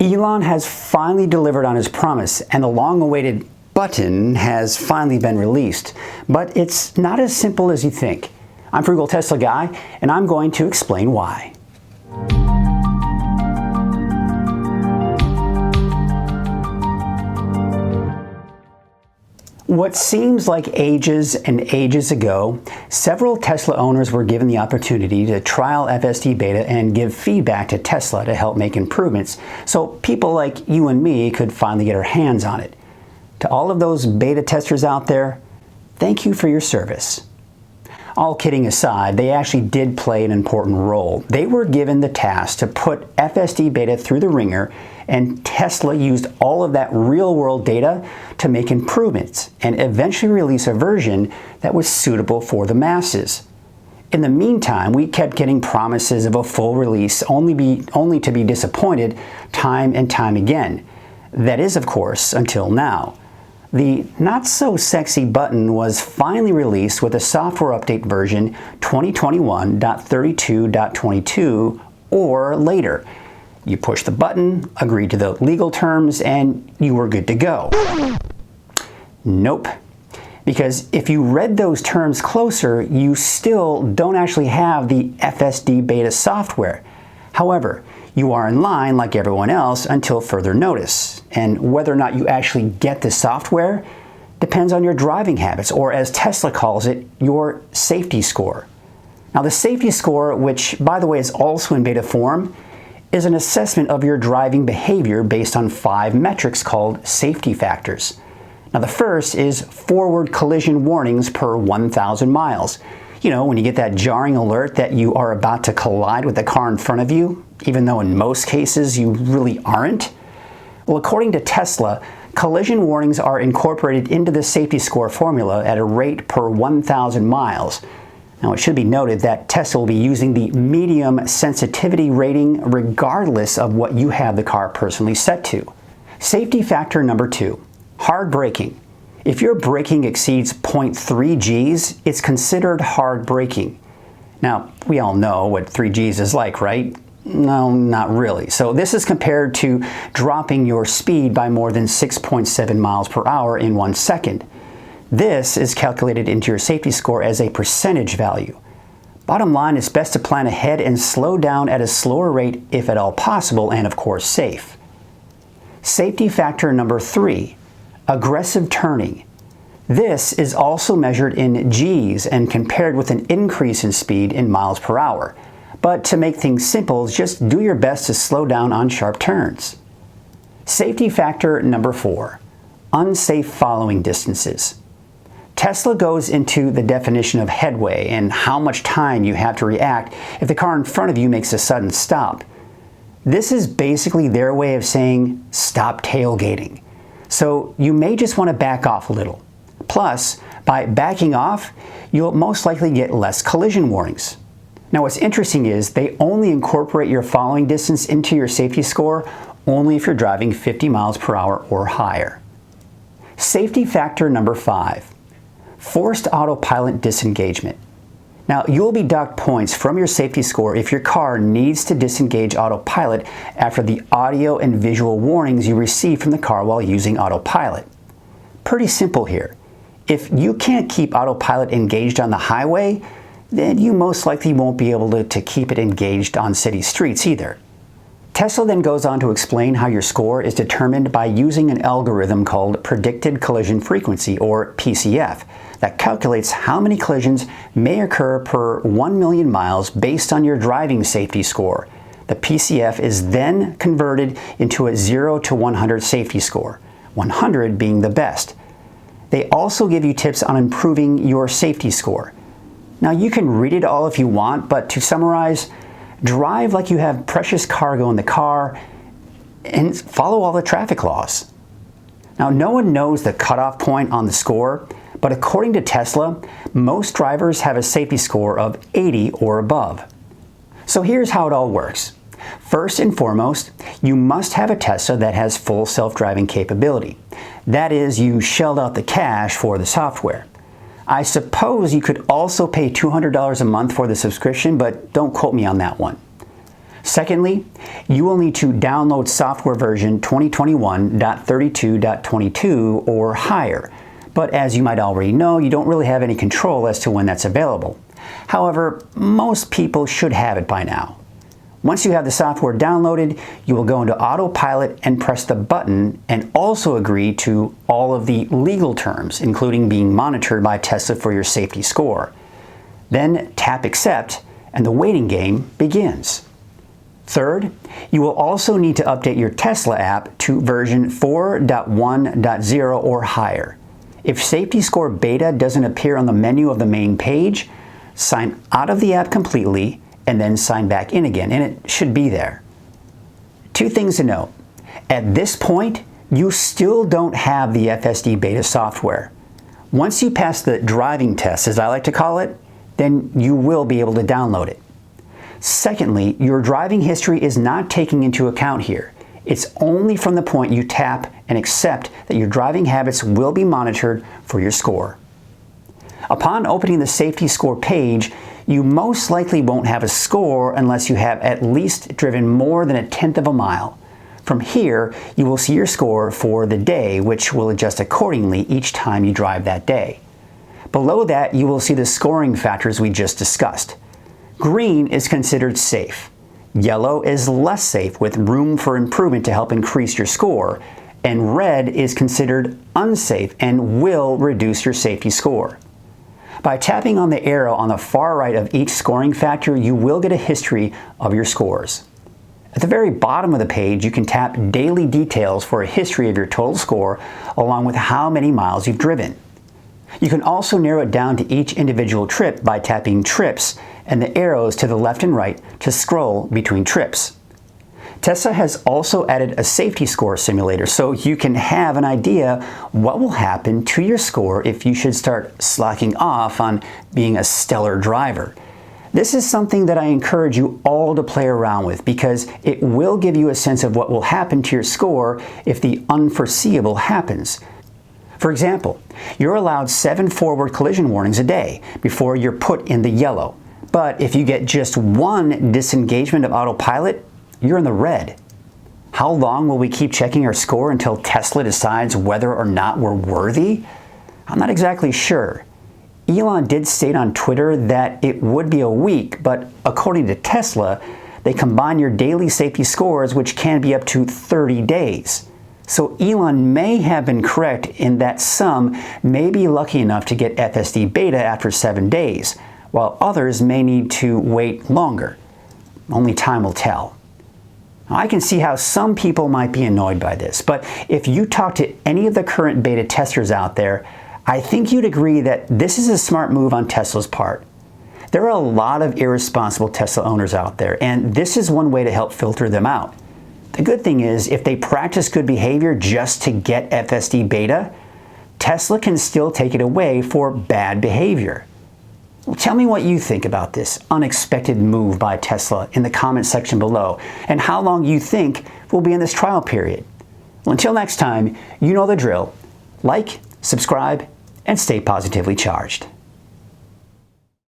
Elon has finally delivered on his promise, and the long-awaited button has finally been released. But it's not as simple as you think. I'm Frugal Tesla Guy, and I'm going to explain why. What seems like ages and ages ago, several Tesla owners were given the opportunity to trial FSD Beta and give feedback to Tesla to help make improvements, so people like you and me could finally get our hands on it. To all of those beta testers out there, thank you for your service. All kidding aside, they actually did play an important role. They were given the task to put FSD Beta through the ringer, and Tesla used all of that real-world data to make improvements and eventually release a version that was suitable for the masses. In the meantime, we kept getting promises of a full release only to be disappointed time and time again. That is, of course, until now. The not-so-sexy button was finally released with a software update version 2021.32.22 or later. You push the button, agreed to the legal terms, and you were good to go. Nope. Because if you read those terms closer, you still don't actually have the FSD Beta software. However, you are in line like everyone else until further notice, and whether or not you actually get the software depends on your driving habits, or as Tesla calls it, your safety score. Now the safety score, which by the way is also in beta form, is an assessment of your driving behavior based on 5 metrics called safety factors. Now the first is forward collision warnings per 1,000 miles. You know, when you get that jarring alert that you are about to collide with the car in front of you, even though in most cases you really aren't. Well, according to Tesla, collision warnings are incorporated into the safety score formula at a rate per 1,000 miles. Now, it should be noted that Tesla will be using the medium sensitivity rating regardless of what you have the car personally set to. Safety factor number 2, hard braking. If your braking exceeds 0.3 Gs, it's considered hard braking. Now, we all know what 3 Gs is like, right? No, not really. So this is compared to dropping your speed by more than 6.7 miles per hour in 1 second. This is calculated into your safety score as a percentage value. Bottom line, it's best to plan ahead and slow down at a slower rate if at all possible and of course safe. Safety factor number 3, aggressive turning. This is also measured in Gs and compared with an increase in speed in miles per hour. But to make things simple, just do your best to slow down on sharp turns. Safety factor number 4, unsafe following distances. Tesla goes into the definition of headway and how much time you have to react if the car in front of you makes a sudden stop. This is basically their way of saying stop tailgating. So you may just want to back off a little. Plus, by backing off, you'll most likely get less collision warnings. Now what's interesting is they only incorporate your following distance into your safety score only if you're driving 50 miles per hour or higher. Safety factor number 5, forced autopilot disengagement. Now you'll be docked points from your safety score if your car needs to disengage autopilot after the audio and visual warnings you receive from the car while using autopilot. Pretty simple here. If you can't keep autopilot engaged on the highway, then you most likely won't be able to keep it engaged on city streets either. Tesla then goes on to explain how your score is determined by using an algorithm called predicted collision frequency, or PCF, that calculates how many collisions may occur per 1 million miles based on your driving safety score. The PCF is then converted into a 0 to 100 safety score, 100 being the best. They also give you tips on improving your safety score. Now you can read it all if you want, but to summarize, drive like you have precious cargo in the car and follow all the traffic laws. Now no one knows the cutoff point on the score, but according to Tesla, most drivers have a safety score of 80 or above. So here's how it all works. First and foremost, you must have a Tesla that has full self-driving capability. That is, you shelled out the cash for the software. I suppose you could also pay $200 a month for the subscription, but don't quote me on that one. Secondly, you will need to download software version 2021.32.22 or higher. But as you might already know, you don't really have any control as to when that's available. However, most people should have it by now. Once you have the software downloaded, you will go into Autopilot and press the button and also agree to all of the legal terms, including being monitored by Tesla for your safety score. Then tap Accept and the waiting game begins. Third, you will also need to update your Tesla app to version 4.1.0 or higher. If Safety Score Beta doesn't appear on the menu of the main page, sign out of the app completely and then sign back in again, and it should be there. Two things to note. At this point, you still don't have the FSD Beta software. Once you pass the driving test, as I like to call it, then you will be able to download it. Secondly, your driving history is not taken into account here. It's only from the point you tap and accept that your driving habits will be monitored for your score. Upon opening the Safety Score page, you most likely won't have a score unless you have at least driven more than 1/10 of a mile. From here, you will see your score for the day, which will adjust accordingly each time you drive that day. Below that, you will see the scoring factors we just discussed. Green is considered safe. Yellow is less safe, with room for improvement to help increase your score. And red is considered unsafe and will reduce your safety score. By tapping on the arrow on the far right of each scoring factor, you will get a history of your scores. At the very bottom of the page, you can tap Daily Details for a history of your total score, along with how many miles you've driven. You can also narrow it down to each individual trip by tapping Trips and the arrows to the left and right to scroll between trips. Tesla has also added a safety score simulator, so you can have an idea what will happen to your score if you should start slacking off on being a stellar driver. This is something that I encourage you all to play around with because it will give you a sense of what will happen to your score if the unforeseeable happens. For example, you're allowed 7 forward collision warnings a day before you're put in the yellow. But if you get just one disengagement of autopilot, you're in the red. How long will we keep checking our score until Tesla decides whether or not we're worthy? I'm not exactly sure. Elon did state on Twitter that it would be a week, but according to Tesla, they combine your daily safety scores, which can be up to 30 days. So Elon may have been correct in that some may be lucky enough to get FSD Beta after 7 days, while others may need to wait longer. Only time will tell. Now, I can see how some people might be annoyed by this, but if you talk to any of the current beta testers out there, I think you'd agree that this is a smart move on Tesla's part. There are a lot of irresponsible Tesla owners out there, and this is one way to help filter them out. The good thing is, if they practice good behavior just to get FSD Beta, Tesla can still take it away for bad behavior. Well, tell me what you think about this unexpected move by Tesla in the comment section below, and how long you think we'll be in this trial period. Well, until next time, you know the drill. Like, subscribe, and stay positively charged.